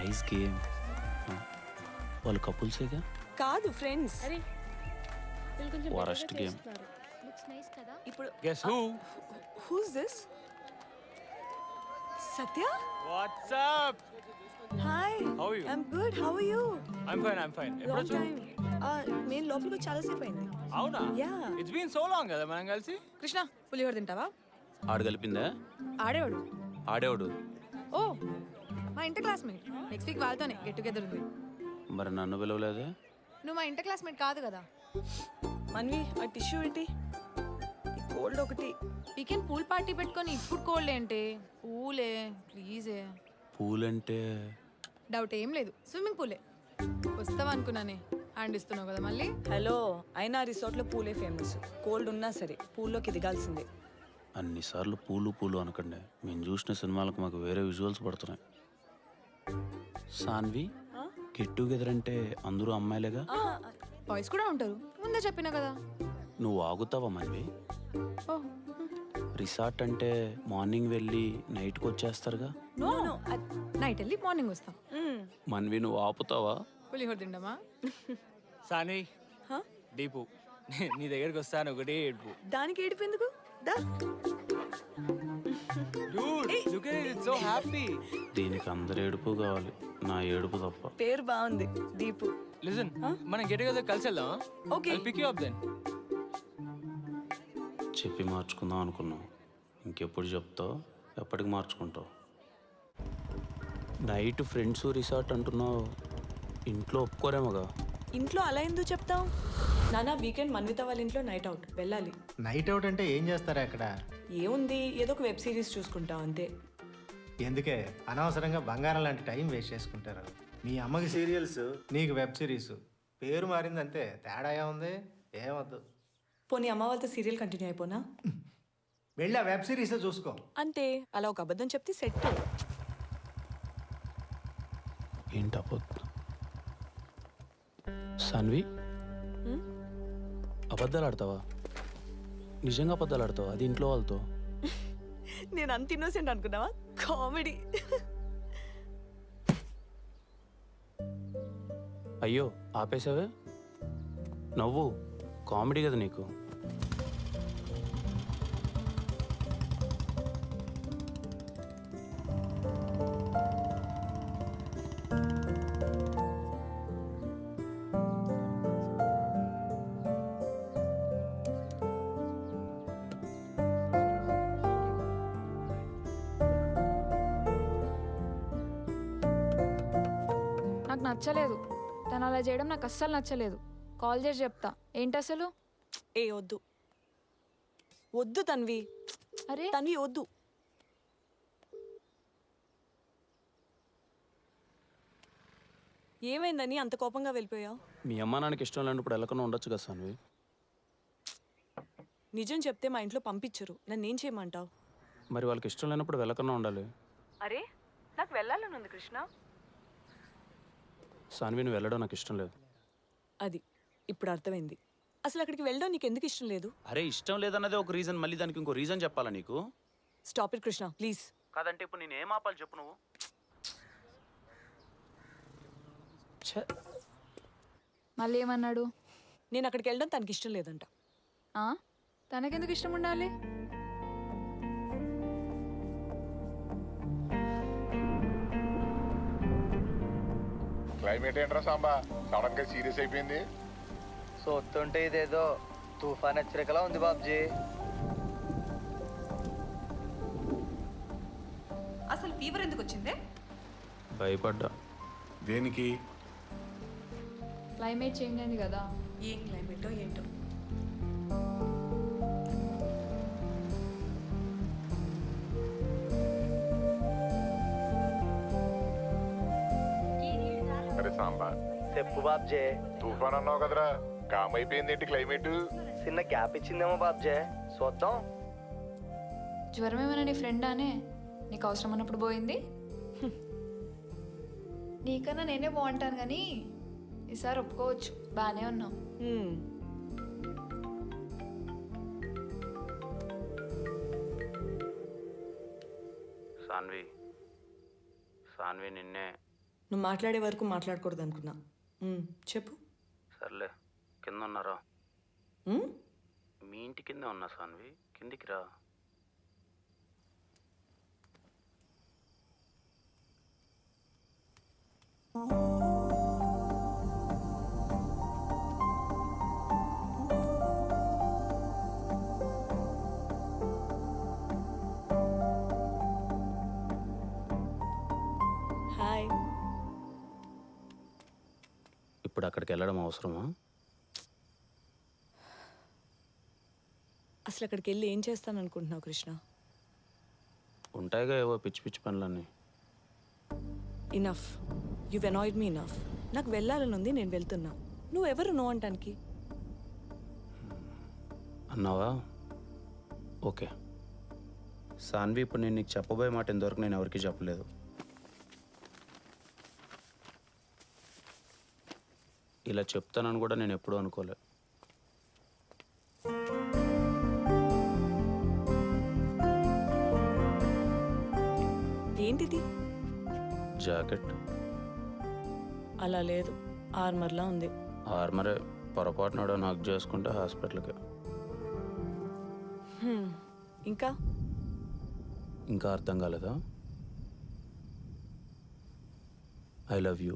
Nice game. వాళ్ళు కపుల్సేగా? కాదు friends. అరే వీళ్ళు కొంచెం వరస్ట్ better గా గేమ్. చేస్తున్నారు. Looks nice కదా? ఇప్పుడు Guess who? Who's this? Satya? What's up? Hi. How are you? I'm good. How are you? I'm fine. ఎప్పుడు లాంగ్ వచ్చావు? టైం. నేను లోపలికి చాలా సేపు అయింది. అవునా? Yeah. It's been so long కదా మనం కలిసి. కృష్ణ పులిహోర తింటావా? ఆడు కలిపిందా? ఆడేవాడు. ఆడేవాడు. ఓ మా ఇంటర్ క్లాస్మేట్. నెక్స్ట్ వీక్ వాళ్ళతోనే గెట్ టుగెదర్ ఉంది. మరి నన్ను పిలవలేదే? నువ్వు మా ఇంటర్ క్లాస్మేట్ కాదు కదా. మన్వి ఆ టిష్యూ ఏంటి? ఈ కోల్డ్ ఒకటి. వీకెండ్ పూల్ పార్టీ పెట్టుకొని ఇప్పుడు కోల్డ్ ఏంటి? పూలే ప్లీజే. పూలంటే డౌట్ ఏం లేదు, స్విమ్మింగ్ పూలే. వస్తావా అనుకున్నానే, హ్యాండ్ ఇస్తున్నావు కదా మళ్ళీ. హలో, అయినా రిసార్ట్లో పూలే ఫేమస్. కోల్డ్ ఉన్నా సరే పూల్లోకి దిగాల్సిందే. అన్నిసార్లు పూలు పూలు అనకండి. మేము చూసిన సినిమాలకు మాకు వేరే విజువల్స్ పడుతున్నాయి. సాన్వి, గెట్ టుగెదర్ అంటే అందరూ అమ్మాయిలేగా? బాయ్స్ కూడా ఉంటారు, ముందే చెప్పినా కదా. నువ్వు ఆగుతావా మన్వి? ఓహ్ రిసార్ట్ అంటే మార్నింగ్ వెళ్ళి నైట్కి వచ్చేస్తారుగా? నో నో, నైట్ వెళ్ళి మార్నింగ్ వస్తాం. మన్వి నువ్వు ఆపుతావా? పులిహోర తిండమా? సాన్వి, దీపు, నీ దగ్గరికి వస్తాను ఒకటే ఏడుపు. దానికి ఏడుపు ఎందుకు? దా. Dude, look at it, it's so happy. దీనికి అందరు ఏడుపు కావాలి, నా ఏడుపు తప్ప. పేరు బాగుంది, దీపు. Listen, మనం గెట్ టుగెదర్ కలిసి వెళ్దాం. Okay. I'll pick you up then. చెప్పి మార్చుకుందాం అనుకున్నావు, ఇంకెప్పుడు చెప్తావు? ఎప్పటికి మార్చుకుంటావు? నైట్ ఫ్రెండ్స్ రిసార్ట్ అంటున్నావు, ఇంట్లో ఒప్పుకోరేమోగా? ఇంట్లో అలా ఎందుకు చెప్తావు? నానా వీకెండ్ మన్విత వాళ్ళ ఇంట్లో నైట్ అవుట్ వెళ్ళాలి. నైట్ అవుట్ అంటే ఏం చేస్తారా అక్కడ? ఏముంది, ఏదో ఒక వెబ్ సిరీస్ చూసుకుంటాం అంతే. ఎందుకే అనవసరంగా బంగారం లాంటి టైం వేస్ట్ చేసుకుంటారు? మీ అమ్మకి సీరియల్స్, నీకు వెబ్ సిరీస్. పేరు మారిందంతే, తేడా ఏముంది? ఏమద్దు. పోనీ అమ్మ వాళ్ళతో సీరియల్ కంటిన్యూ అయిపోనా? వెళ్ళి ఆ వెబ్ సిరీస్ చూసుకో. అంతే, అలా ఒక అబద్ధం చెప్తే సెట్. ఏంటి సాన్వి, అబద్ధాలు ఆడతావా? నిజంగా అబద్ధాలు ఆడతావా? అది ఇంట్లో వాళ్ళతో? నేను అంత ఇన్నోసెంట్ అనుకున్నావా? కామెడీ. అయ్యో ఆపేసావే, నవ్వు. కామెడీ కదా నీకు. నాకు నచ్చలేదు, తను అలా చేయడం నాకు అస్సలు నచ్చలేదు. కాల్ చేసి చెప్తా. ఏంటి అసలు? ఏ వద్దు వద్దు తన్వి. అరే తన్వి వద్దు. ఏమైందని అంత కోపంగా వెళ్ళిపోయావు? మీ అమ్మ నాన్నకి ఇష్టం లేనప్పుడు వెళ్ళకుండా ఉండొచ్చు కదా సాన్వి? నిజం చెప్తే మా ఇంట్లో పంపించరు, నన్నేం చేయమంటావు? మరి వాళ్ళకి ఇష్టం లేనప్పుడు వెళ్ళకుండా ఉండాలి. అరే నాకు వెళ్ళాలని ఉంది కృష్ణ. సాన్వి, నువ్వు వెళ్ళడం నాకు ఇష్టం లేదు. అది ఇప్పుడు అర్థమైంది. అసలు అక్కడికి వెళ్ళడం నీకు ఎందుకు ఇష్టం లేదు? అరే ఇష్టం లేదన్నదే ఒక రీజన్, మళ్ళీ దానికి ఇంకో రీజన్ చెప్పాలా నీకు? Stop it Krishna please. కాదంటే ఇప్పుడు నేను ఏం ఆపాలి చెప్పు నువ్వు? మళ్ళీ ఏమన్నాడు? నేను అక్కడికి వెళ్ళడం తనకి ఇష్టం లేదంట. తనకెందుకు ఇష్టం ఉండాలి? క్లైమేట్ ఏంట్రా సాంబా, సడన్ గా సీరియస్ అయిపోయింది? చూస్తుంటే ఇదేదో తుఫాన్ హెచ్చరికలా ఉంది బాబ్జీ. అసలు ఫీవర్ ఎందుకు వచ్చిందే? భయపడ్డా. దేనికి? క్లైమేట్ చేంజ్ అయింది కదా. ఏం క్లైమేటో ఏంటో. అరే సాంబా, చెప్పు బాబ్జే. తుఫాన్ అన్నావు కదరా, కామ్ అయిపోయింది ఏంటి క్లైమేట్? చిన్న గ్యాప్ ఇచ్చిందేమో బాబ్జే, చూద్దాం. జ్వరం ఏమైనా నీ ఫ్రెండ్ అనే నీకు అవసరం అన్నప్పుడు పోయింది? నీకన్నా నేనే బాగుంటాను కానీ ఈసారి ఒప్పుకోవచ్చు, బాగానే ఉన్నావు. సాన్వి, సాన్వి నిన్నే నువ్వు మాట్లాడే వరకు మాట్లాడకూడదు అనుకున్నా. చెప్పు. సర్లే, కింద ఉన్నారా? మ్? మీ ఇంటి కిందే ఉన్నా సాన్వి, కిందికి రా. హాయ్. ఇప్పుడు అక్కడికి వెళ్ళడం అవసరమా? అసలు అక్కడికి వెళ్ళి ఏం చేస్తాను అనుకుంటున్నావు కృష్ణ? ఉంటాయిగా ఏవో పిచ్చి పిచ్చి పనులన్నీ. Enough. You annoyed me enough. నాకు వెళ్ళాలని ఉంది, నేను వెళ్తున్నా. నువ్వెవరు నో అంటానికి? అన్నావా? ఓకే. సాన్వి, ఇప్పుడు నేను నీకు చెప్పబోయే మాట ఇంతవరకు నేను ఎవరికి చెప్పలేదు. ఇలా చెప్తానని కూడా నేను ఎప్పుడూ అనుకోలే. ఏంటిది? జాకెట్. అలా లేదు, ఆర్మర్లా ఉంది. ఆర్మరే. పొరపాటునాడో నాకు చేసుకుంటే హాస్పిటల్కి. ఇంకా ఇంకా అర్థం కాలేదా? I love you.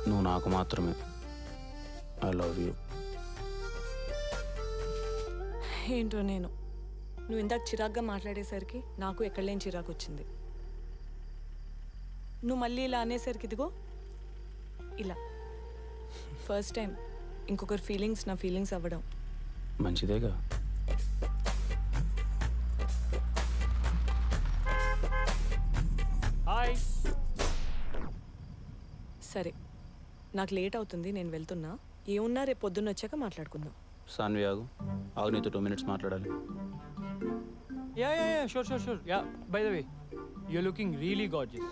నువ్వు నాకు మాత్రమే. I love you. ఏంటో నేను, నువ్వు ఇందాక చిరాగ్గా మాట్లాడేసరికి నాకు ఎక్కడలేని చిరాకు వచ్చింది. నువ్వు మళ్ళీ ఇలా అనేసరికి ఇదిగో ఇలా. ఫస్ట్ టైం ఇంకొకరి ఫీలింగ్స్ నా ఫీలింగ్స్ అవ్వడం. మంచిదేగా. హాయ్. సరే, నాకు లేట్ అవుతుంది, నేను వెళ్తున్నా. ఏమున్నా రేపు పొద్దున్న వచ్చాక మాట్లాడుకుందాం. సాన్వి ఆగు. ఆగు, నీతో 2 minutes మాట్లాడాలి. Yeah, sure. Yeah, by the way, you're looking really gorgeous.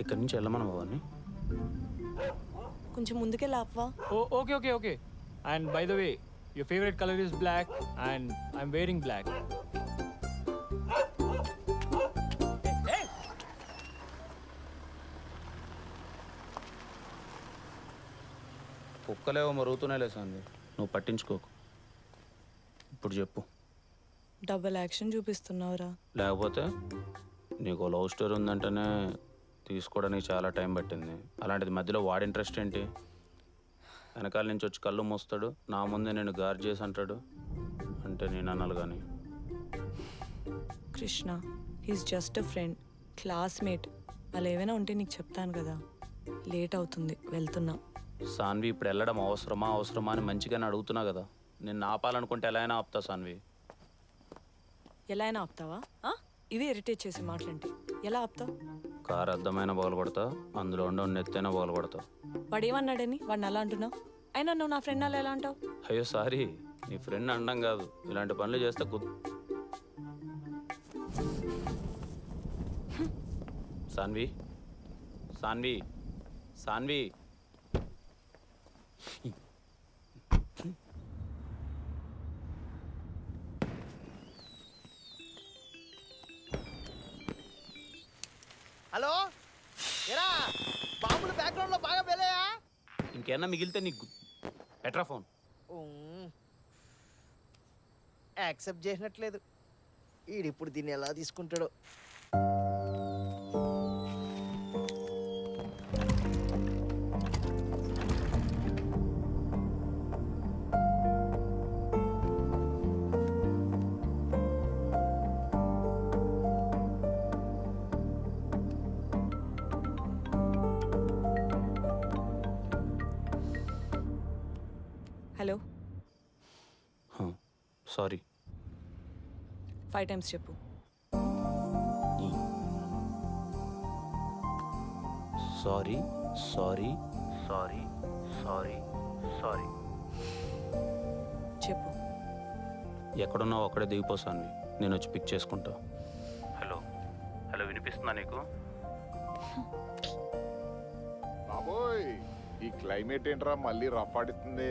ఇక్కడి నుంచి వెళ్ళమను బావాన్ని. కొంచెం ముందుకే లాప్వా. Oh, okay. And by the way, your favorite color is black and I'm wearing black. కుక్కలేవో మరుగుతూనే లే సాన్వి, నువ్వు పట్టించుకోకు. ఇప్పుడు చెప్పు. డబుల్ యాక్షన్ చూపిస్తున్నావురా. లేకపోతే నీకు లవ్ స్టోరీ ఉందంటేనే తీసుకోవడానికి చాలా టైం పట్టింది. అలాంటిది మధ్యలో వాడి ఇంట్రెస్ట్ ఏంటి? వెనకాల నుంచి వచ్చి కళ్ళు మూస్తాడు, నా ముందే నేను గార్ చేసి అంటాడు. అంటే నేను అనాలి కానీ. Krishna, he's just a friend, classmate. అలా ఏమైనా ఉంటే నీకు చెప్తాను కదా. లేట్ అవుతుంది, వెళ్తున్నా. సాన్వి, ఇప్పుడు వెళ్ళడం అవసరమా అని మంచిగానే అడుగుతున్నా కదా. నేను ఆపాలనుకుంటే ఎలా అయినా ఆపుతా సాన్వి. ఎలా అయినా ఆపుతావా? ఇవి ఇరిటేట్ చేసి మాట్లాంటి. ఎలా ఆపుతావు? కారు అద్దమైన బోలు కొడతా, అందులో ఉండే నెత్తైనా బోలు కొడతా. వాడు ఏమన్నాడని వాడిని అలా అంటున్నావు? అయినా నువ్వు నా ఫ్రెండ్ అలా ఎలా అంటావు? అయ్యో సారీ, నీ ఫ్రెండ్ అనడం కాదు. ఇలాంటి పనులు చేస్తే సాన్వి. హలో, ఎరా బాంబులు బ్యాక్గ్రౌండ్ లో బాగా పేలేయా? ఇంకేమన్నా మిగిలితే నీకు పెట్రా ఫోన్. యాక్సెప్ట్ చేసినట్లేదు. ఈడిప్పుడు దీన్ని ఎలా తీసుకుంటాడో. హలో. సారీ. 5 times చెప్పు. సారీ. చెప్పు. ఎక్కడున్నావు అక్కడే దిగిపో సాన్వి, నేను వచ్చి పిక్ చేసుకుంటా. హలో, వినిపిస్తుందా నీకు? బాబోయ్, ఈ క్లైమేట్ ఏంట్రా మళ్ళీ రఫ్ ఆడిస్తుంది.